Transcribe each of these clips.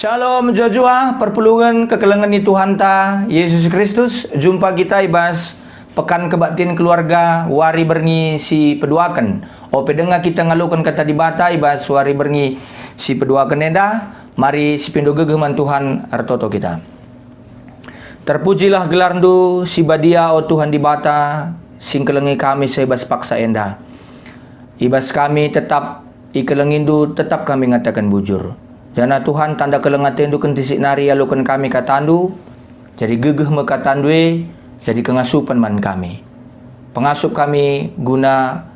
Shalom jua-jua, perpulungan kekelengan ni Tuhan ta, Yesus Kristus. Jumpa kita ibas pekan kebaktian keluarga, wari berngi si peduakan. Dengar kita ngalukan kata di bata ibas wari berngi si peduakan eda. Mari si pindo gegeman Tuhan artoto kita. Terpujilah gelarndu si badia Tuhan di bata, sing kelengi kami sebas paksa enda. Ibas kami tetap ikelengindu, tetap kami ngatakan bujur. Jana Tuhan tanda kelengatin du kentisik nari alukan kami katandu, jadi gegeh mekatandue, jadi kengasupan man kami. Pengasup kami guna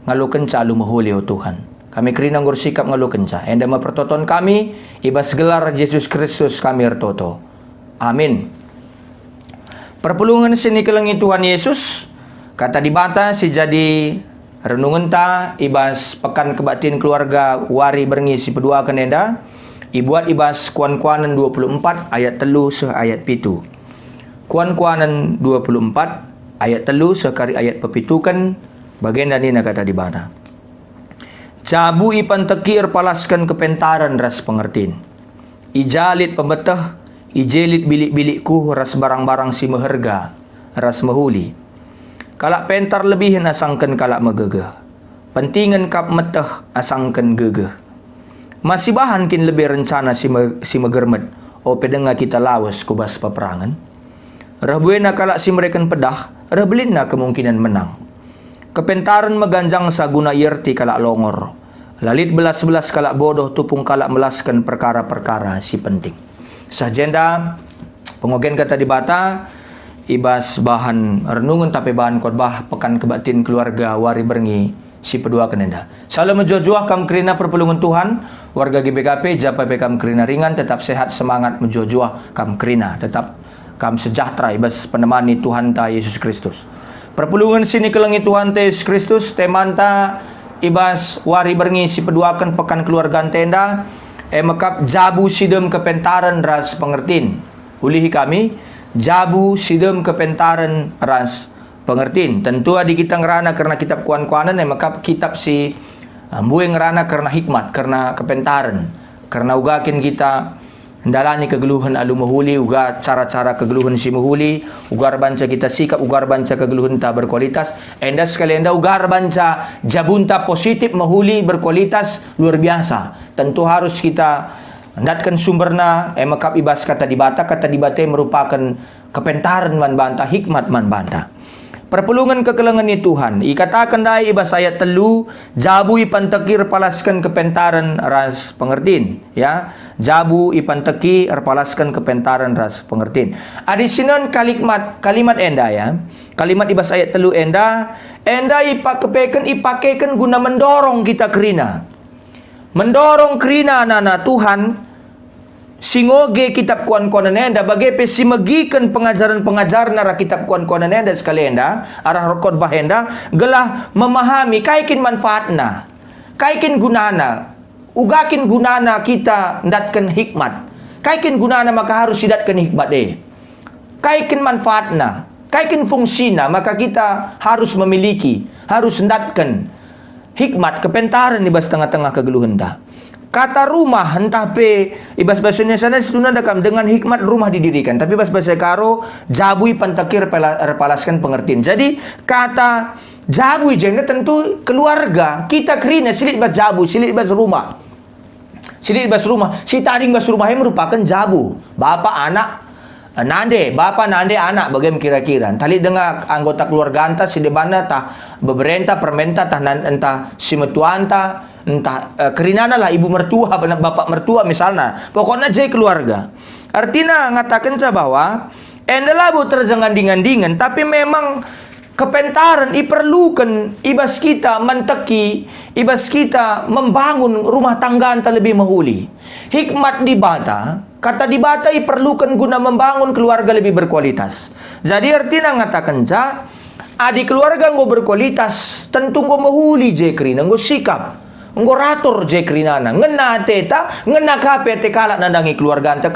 ngalukan ca alu mahuli Tuhan. Kami kerina ngur sikap ngalukan ca. Enda mempertoton kami, ibas gelar Yesus Kristus kami ertoto. Amin. Perpulungan sini kelengi Tuhan Yesus, kata di bata si jadi renungan ta ibas pekan kebaktian keluarga wari berngi si pedua keneda. Ibuat ibas Kuan-Kuanan 24 ayat telu seh ayat pitu. Kuan-Kuanan 24 ayat telu sekari ayat pepitukan bagian dani kata di bata. Cabu ipan tekir palaskan kepentaran ras pengertin. Ijalit pembetah, ijelit bilik-bilikku ras barang-barang si meherga, ras mehuli. Kalak pentar lebih asangkan kalak megegeh. Pentingan kap metah asangkan gegeh. Masih bahan kin lebih rencana si megermet. Dengar kita lawas kubas peperangan. Rahbuena kalak si mereka pedah, rahbelina kemungkinan menang. Kepentaran meganjang saguna yerti kalak longor. Lalit belas-belas kalak bodoh tupung kalak melaskan perkara-perkara si penting. Sajenda pengogen kata di bata ibas bahan renungan tapi bahan khotbah pekan kebaktian keluarga wari berngi si pedua kenenda. Salam menjua-jua kam kerina perpulungan Tuhan, warga GBKP JPP kam kerina ringan, tetap sehat semangat menjua-jua kam kerina, tetap kam sejahtera ibas penemani Tuhan ta Yesus Kristus. Perpulungan sini kelengi Tuhan ta Yesus Kristus, temanta ibas wari berngi si peduakan pekan keluarga tenda, mekap jabu sidem kepentaran ras pengertin. Ulihi kami, jabu sidem kepentaran ras pengertin. Tentu adi kita ngerana karena kitab Kuan-Kuanan maka kitab si bueng ngerana karena hikmat, karena kepentaran, karena ugakin kita ndalani kegeluhan alu mahuli, uga cara-cara kegeluhan si mahuli, ugar banca kita sikap, ugar banca kegeluhan ta berkualitas. Enda sekali enda ugar banca jabunta positif mahuli berkualitas luar biasa. Tentu harus kita ndatkan sumberna makap ibas kata di bata merupakan kepentaran man banta, hikmat man banta. Perpulungan kekelengan ni Tuhan. Ikatakan dai ibas ayat telu, jabu ipan tekir palaskan kepentaran ras pengertin. Ya, jabu ipan teki palaskan kepentaran ras pengertin. Adisinan kalimat enda ya. Kalimat ibas ayat telu enda ipakekan guna mendorong kita kerina. Mendorong kerina anak-anak Tuhan. Singoge kitab Kuan-Kuanan enda bagai pesi megikan pengajaran nara kitab Kuan-Kuanan enda sekali enda arah rokod bahenda gelah memahami kaikin manfaatna, kaikin gunana, ugakin gunana kita ndatkan hikmat, kaikin gunana maka harus sidatkan hikmat kaikin manfaatna, kaikin fungsina maka kita harus memiliki, harus ndatkan hikmat kepentaran di bas tengah-tengah kegeluhan dah. Kata rumah entah pe ibas bahasanya sana situna dakam dengan hikmat rumah didirikan, tapi bahasa karo jabui pantakir palaskan pengertian. Jadi kata jabui jengna tentu keluarga kita kerina silit bas jabu, silit bas rumah. Silit bas rumah, si taring bas rumah yang merupakan jabu. Bapak anak Bapa nande anak bagaimana kira-kira. Tali dengar anggota keluarga anta si debana tah beberenta permenta tah entah si metuanta entah kerinana lah ibu mertua bapak mertua misalnya. Pokoknya jadi keluarga. Artinya ngatakan saya bahwa endalah bu terjangandingan tapi memang kepentaran iperlukan ibas kita menteki, ibas kita membangun rumah tangga anta lebih mahuli. Hikmat di bata, kata di bata iperlukan guna membangun keluarga lebih berkualitas. Jadi artinya ngatakan ja, adi keluarga ngo berkualitas, tentu ngo mahuli je kerina, ngo sikap, ngo rator je kerinana, ngena teta, ngena kape te kalak nandangi keluarga anta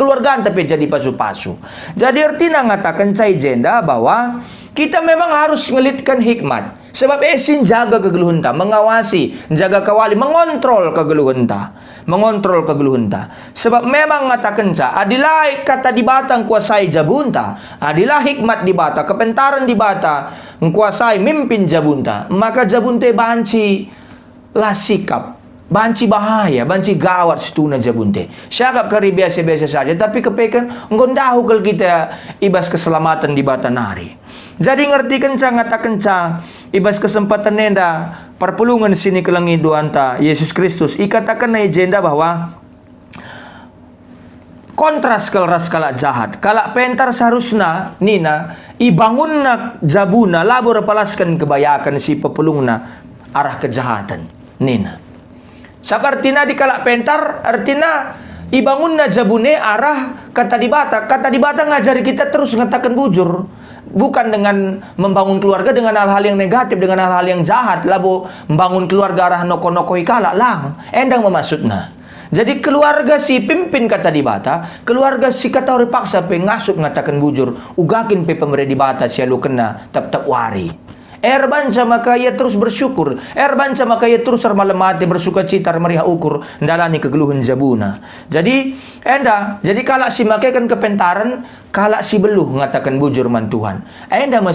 pe jadi pasu-pasu. Jadi artinya ngatakan cai jenda bahwa kita memang harus ngelitkan hikmat. Sebab esin jaga kegeluhun ta, mengawasi, jaga kawali, mengontrol kegeluhun ta. mengontrol kegeluhunta. Sebab memang ngatakan adilah kata di bata kuasai jabunta, adilah hikmat di bata, kepentaran di bata kuasai mimpin jabunta. Maka jabunte banci lah sikap, banci bahaya, banci gawat situna jabunte. Syakap kari biasa-biasa saja, tapi kepekan ngondahu kalau kita ibas keselamatan di bata nari. Jadi ngerti kencang ngata kencang ibas kesempatan nenda perpulungan sini kelangi duanta Yesus Kristus ikatakan na agenda bahwa kontras kelas kalak jahat kalak pentar seharusnya nina ibangun nak jabuna labor palaskan kebayakan si pepulungna arah kejahatan nina. Sakartina di kalak pentar artina ibangun na jabune arah kata di bata ngajari kita terus ngatakan bujur. Bukan dengan membangun keluarga dengan hal-hal yang negatif, dengan hal-hal yang jahat. Labo membangun keluarga arah noko-nokoi kalak lang. Endang memaksudna. Jadi keluarga si pimpin kata di bata, keluarga si kata ori paksa pe ngasup ngatakan bujur, ugakin pe pemberi di bata sialu kena tap-tap wari. Banca maka ia terus bersyukur. Banca maka ia terus malam-mati bersuka cita meriah ukur ndalani kegeluhan jabuna. Jadi jadi kalak si makaikan kepentaran, kalak si beluh ngatakan bujur man Tuhan.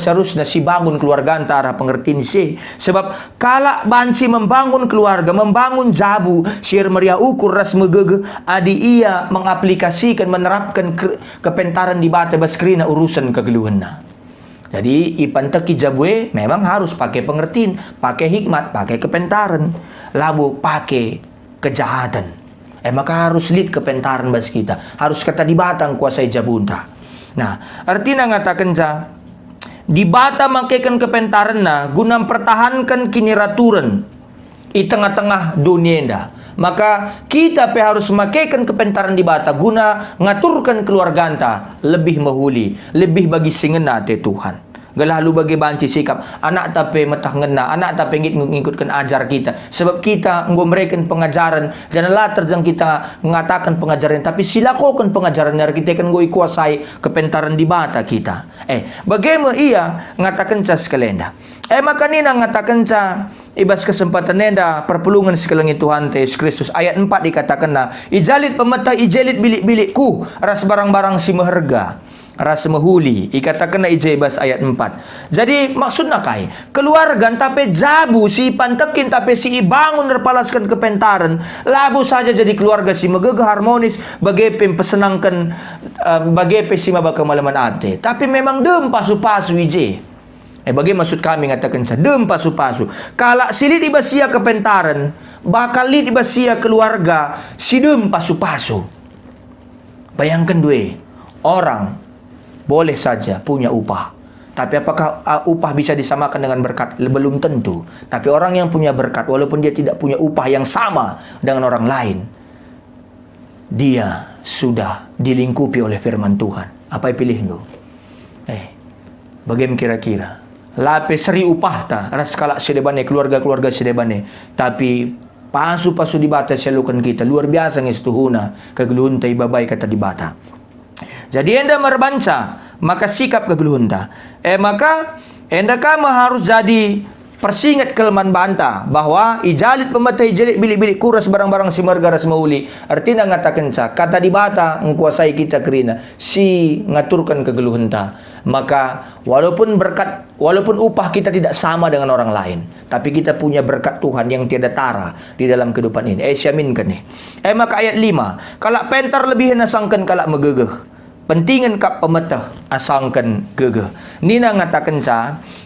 Seharusnya si bangun keluarga antara pengertiin si. Sebab kalak banci membangun keluarga, membangun jabu, siar meriah ukur ras megege adi ia mengaplikasikan menerapkan kepentaran di bata baskrina urusan kegeluhanna. Jadi ipan teki jabwe memang harus pakai pengertian, pakai hikmat, pakai kepentaran, labu pakai kejahatan. Maka harus lead kepentaran bas kita, harus kata di batang kuasai jabunta. Nah, artinya ngatakan di bata makaikan kepentaran na guna pertahankan kiniraturan di tengah-tengah dunia indah. Maka kita harus makaikan kepentaran di bata guna ngaturkan keluarga anta lebih mahuli, lebih bagi singena te Tuhan. Galalu bagi banci sikap anak tapi metah ngena, anak tapi ngikutkan ajar kita. Sebab kita ngombrekan pengajaran, janganlah terjang kita mengatakan pengajaran, tapi silakokan pengajaran yang kita kan goi kuasai kepentaran di bata kita. Bagaimana ia ngatakan kalenda. Maka nina ngatakan ibas kesempatan nenda perpulungan sekelangi Tuhan Yesus Kristus ayat 4 dikatakan ijalit pemetah ijalit bilik-bilikku ras barang-barang si meherga ras mehuli ikatakan ijebas ayat 4. Jadi maksudnya kai keluarga tapi jabu si pantekin tapi si ibangun terpalaskan kepentaran labu saja jadi keluarga si megege harmonis bagepem pesenangkan bagepe si mabaka malaman ate tapi memang dem pasu-pasu ije. Bagaimana maksud kami ngatakan dem pasu-pasu kalak silit ibasia kepentaran bakal lit ibasia keluarga si dem pasu-pasu. Bayangkan dua orang boleh saja punya upah, tapi apakah upah bisa disamakan dengan berkat? Belum tentu. Tapi orang yang punya berkat walaupun dia tidak punya upah yang sama dengan orang lain, dia sudah dilingkupi oleh firman Tuhan. Apa yang pilih lu? Bagaimana kira-kira? Lape seri upah ta ras kalak sedebane keluarga-keluarga sedebane, tapi pasu-pasu di bata selukan kita luar biasa ngestuhuna kegeluhun ta ibabai kata di bata. Jadi enda merbanca maka sikap kegeluhunta. Maka enda kama harus jadi persingat kelemahan banta bahwa ijalit pemetah ijalit bilik-bilik kuras barang-barang si marga ras mauli. Artinya ngatakan kata di bata ngkuasai kita kerina si ngaturkan kegeluhunta. Maka walaupun berkat, walaupun upah kita tidak sama dengan orang lain, tapi kita punya berkat Tuhan yang tiada tara di dalam kehidupan ini. Syaminkan nih. Maka ayat 5, kalak pentar lebih nasangkan kalak megegeh. Pentingan kap pemetah asangkan gegeh. Nina ngatakan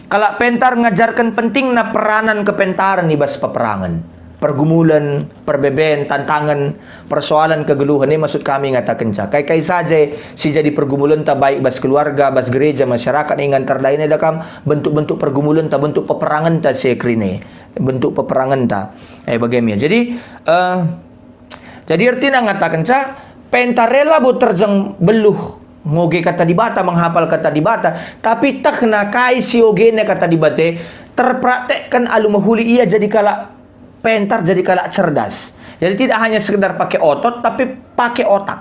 kalak pentar ngajarkan penting na peranan kepentaran di bas peperangan. Pergumulan, perbeben, tantangan, persoalan kegeluhan ini maksud kami ngatakan kai saja si jadi pergumulan ta baik bas keluarga, bas gereja, masyarakat ingan terdain ada kam bentuk-bentuk pergumulan ta bentuk peperangan ta sekrine. Bentuk peperangan ta. Bagaimana? Jadi artinya ngatakan pentarela bu terjang beluh ngoge kata di bata menghafal kata di bata tapi tak kena kai si ogene kata di bate terpraktekkan alumahuli ia jadi kalak pentar jadi kalak cerdas. Jadi tidak hanya sekedar pakai otot tapi pakai otak.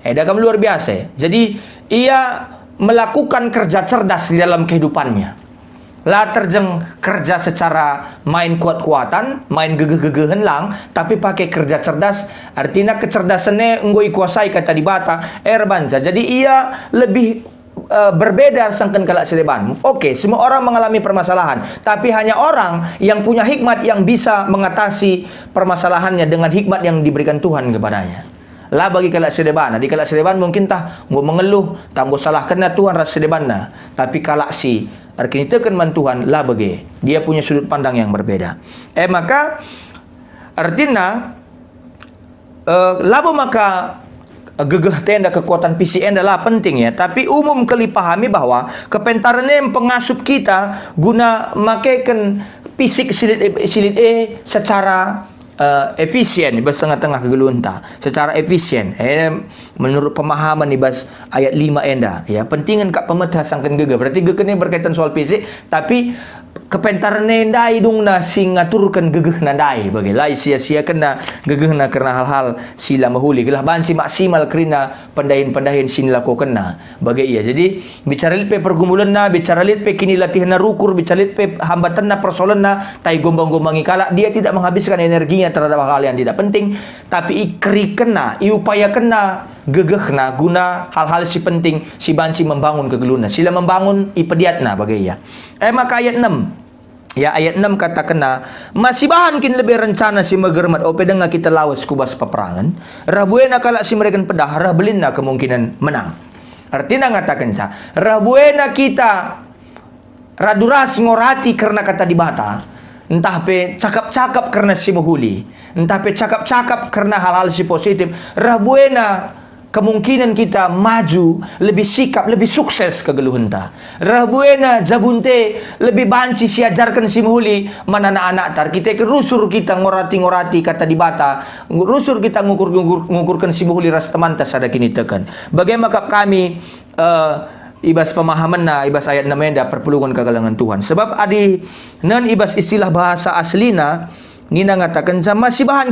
Dagam luar biasa. Jadi ia melakukan kerja cerdas di dalam kehidupannya. lah terjeng kerja secara main kuat-kuatan, main gegeh-gegehan lang, tapi pakai kerja cerdas. Artinya kecerdasannya nggoi kuasai kata di bata banca. Jadi ia lebih berbeda sangkan kalak sedeban. Oke, semua orang mengalami permasalahan, tapi hanya orang yang punya hikmat yang bisa mengatasi permasalahannya dengan hikmat yang diberikan Tuhan kepadanya. Lah bagi kalak sedeban, di kalak sedeban mungkin tah mau mengeluh, tah mau salah kena Tuhan ras sedebanna, tapi kalak si kita kan Tuhan lah bagi dia punya sudut pandang yang berbeda. Maka artinya labo maka gegeh tenda kekuatan fisik adalah penting ya, tapi umum kali pahami bahwa kepentaran yang pengasup kita guna makaikan fisik silit secara efisien di tengah-tengah kegeluhan secara efisien. Menurut pemahaman di bas ayat 5 enda ya, pentingan kak pemetah sangkan gegeh berarti gegeh ini berkaitan soal fisik, tapi kepentaran ndai dung na sing ngaturkan gegeh nandai bagi lai sia-sia kena gegeh na karena hal-hal sila mahuli gelah banci maksimal kerina pendahin-pendahin sin lakukan na bagi iya. Jadi bicara lit pe pergumulan na, bicara lit pe kini latihan na rukur, bicara lit pe hambatan na persoalan na tai gombang-gombangi kala dia tidak menghabiskan energinya terhadap hal yang tidak penting, tapi ikri kena iupaya kena gegeh na guna hal-hal si penting si banci membangun kegeluna sila membangun ipediatna bagi iya. Maka ayat 6 ya, ayat 6 kata kena masih bahan kin lebih rencana si megermat ope dengan kita lawas kubas peperangan rabuena kalak si mereka pedah rahbelina kemungkinan menang. Artinya ngatakan sa rabuena kita raduras ngorati karena kata dibata, entah pe cakap-cakap karena si mahuli, entah pe cakap-cakap karena hal-hal si positif, rabuena kemungkinan kita maju, lebih sikap, lebih sukses kegeluhan ta. Rabuena jabunte lebih banci si ajarkan si mahuli mana anak-anak tar. Kita rusur kita ngorati-ngorati kata dibata, rusur kita ngurkan si mahuli ras teman ta sada kini tekan. Bagaimana kami ibas pemahaman na ibas ayat 6 enda perpulungan kagalangan Tuhan. Sebab adi nan ibas istilah bahasa aslina Nina ngatakan masih bahan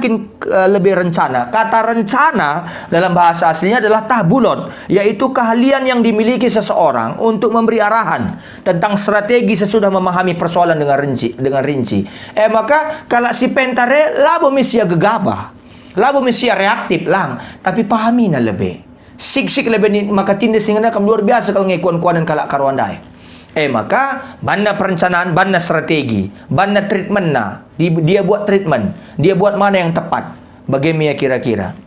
lebih rencana. Kata rencana dalam bahasa aslinya adalah tahbulon, yaitu keahlian yang dimiliki seseorang untuk memberi arahan tentang strategi sesudah memahami persoalan dengan rinci. Maka kalau si pentare labo misia gegabah, labo misia reaktif lang, tapi pahami na lebih. Sik-sik lebih maka tindas sehingga kam luar biasa kalau ngekuan-kuanan kalak karuandai. Maka banda perencanaan, banda strategi, banda treatment na. Dia buat treatment, dia buat mana yang tepat. Bagaimana kira-kira.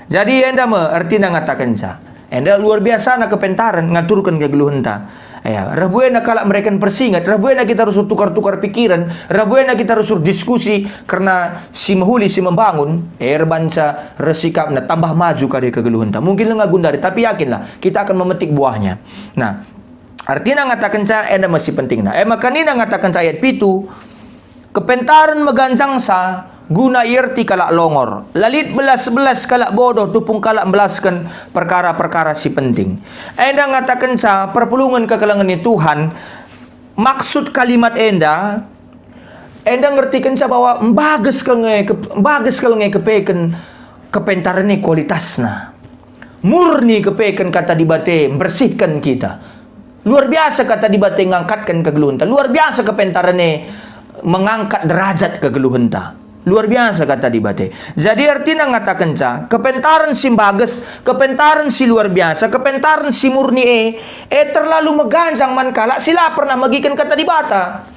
Jadi anda artinya ngatakan sa. Anda luar biasa na kepentaran ngaturkan kegeluhan ta. Rabuena kalak mereka persingat, rabuena kita harus tukar-tukar pikiran, rabuena kita harus diskusi karena si mahuli si membangun, banca resikap na tambah maju kali kegeluhan ta. Mungkin lenga gundari, tapi yakinlah kita akan memetik buahnya. Nah, artinya ngatakan sa enda masih penting na. Maka nina ngatakan sa ayat 7, kepentaran meganjang sa guna irti kalak longor. Lalit belas-belas kalak bodoh tupung kalak belaskan perkara-perkara si penting. Enda ngatakan sa perpulungan kekalangan ni Tuhan. Maksud kalimat enda ngertikan sa bahwa bagus kalau kepeken kepentaran ni kualitasna. Murni kepeken kata dibate bersihkan kita. Luar biasa kata dibate ngangkatkan kegeluhan ta. Luar biasa kepentaran ni mengangkat derajat kegeluhan ta. Luar biasa kata dibate. Jadi artinya ngatakan sa kepentaran si bagus, kepentaran si luar biasa, kepentaran si murni terlalu meganjang mankala sila pernah magikan kata dibata.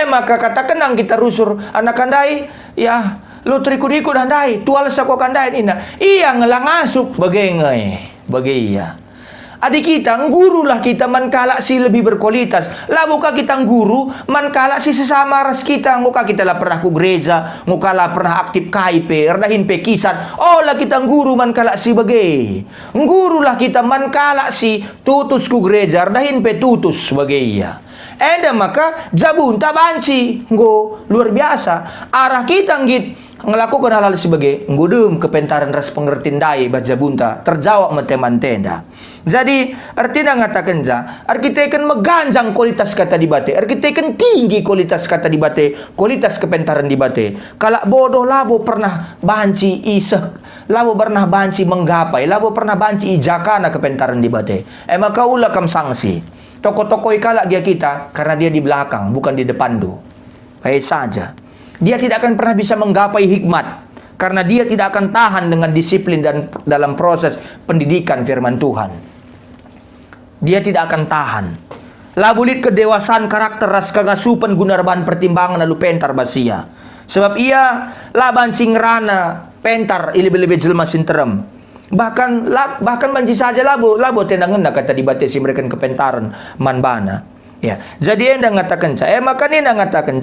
Maka katakan nang kita rusur anak kandai ya lu trikudikud handai tual sa ko kandai ina. Iya ngelangasuk bagai iya. Adik kita, guru lah kita mankala si lebih berkualitas. Lah muka kita guru, mankala si sesama ras kita. Muka kita lah pernah ku gereja, muka lah pernah aktif KIP, erdahin pe kisat. Oh lah kita guru mankala si bagai. Guru lah kita mankala si tutus ku gereja, erdahin pe tutus bagai ya. Maka jabun tabanci, luar biasa. Arah kita ngit ngelakukan hal-hal sebagai ngudum kepentaran ras pengertian dai baca bunta terjawab metemantenda. Jadi artinya ngatakan ja arkiteken meganjang kualitas kata dibate, arkiteken tinggi kualitas kata dibate, kualitas kepentaran dibate. Kalau bodoh labo pernah banci isek, labo pernah banci menggapai, labo pernah banci ijakana kepentaran dibate. Maka ulah kam sanksi. Toko-toko ikalak dia kita karena dia di belakang, bukan di depan tu. Baik saja. Dia tidak akan pernah bisa menggapai hikmat karena dia tidak akan tahan dengan disiplin dan dalam proses pendidikan firman Tuhan. Dia tidak akan tahan. Labulit kedewasaan karakter ras kagasupan gunarban pertimbangan lalu pentar basia. Sebab ia laban singrana pentar ilibih-libih jelma sinterem. Bahkan banci saja labo tendangan kata dibatasi mereka kepentaran manbana. Ya, jadi enda ngatakan maka enda ngatakan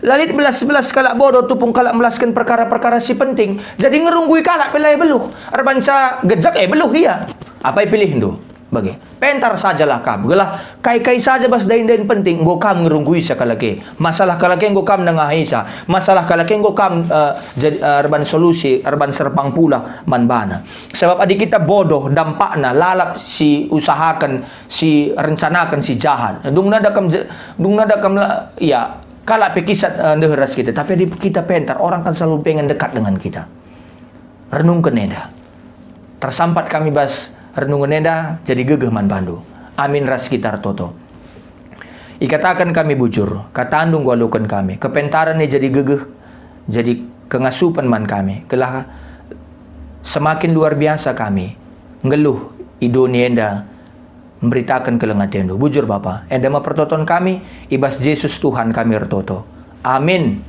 lalit belas kalak bodoh tupung kalak melaskan perkara-perkara si penting. Jadi ngerunggui kalak pelai beluh. Arbanca gejak beluh iya. Apa yang pilih do? Bagi pentar sajalah kam. Gelah kai saja bas dain penting go kam ngerunggui sakalake. Masalah kalake go kam nangahisa. Masalah kalake go kam jadi arban solusi, arban serpang pula manbana. Sebab adik kita bodoh dampakna lalap si usahakan, si rencanakan si jahat. Dung nada kam ya kalak pekisat ndeheras kita, tapi adik kita pentar, orang kan selalu pengen dekat dengan kita. Renungkan eda. Tersampat kami bas renungan eda jadi gegeh man bandu. Amin ras sekitar toto. Ikatakan kami bujur, kata andung walukan kami. Kepentaran ni jadi gegeh, jadi kengasupan man kami. Kelah semakin luar biasa kami. Ngeluh idoni enda memberitakan kelengat endo. Bujur Bapa, enda ma pertoton kami, ibas Yesus Tuhan kami ertoto. Amin.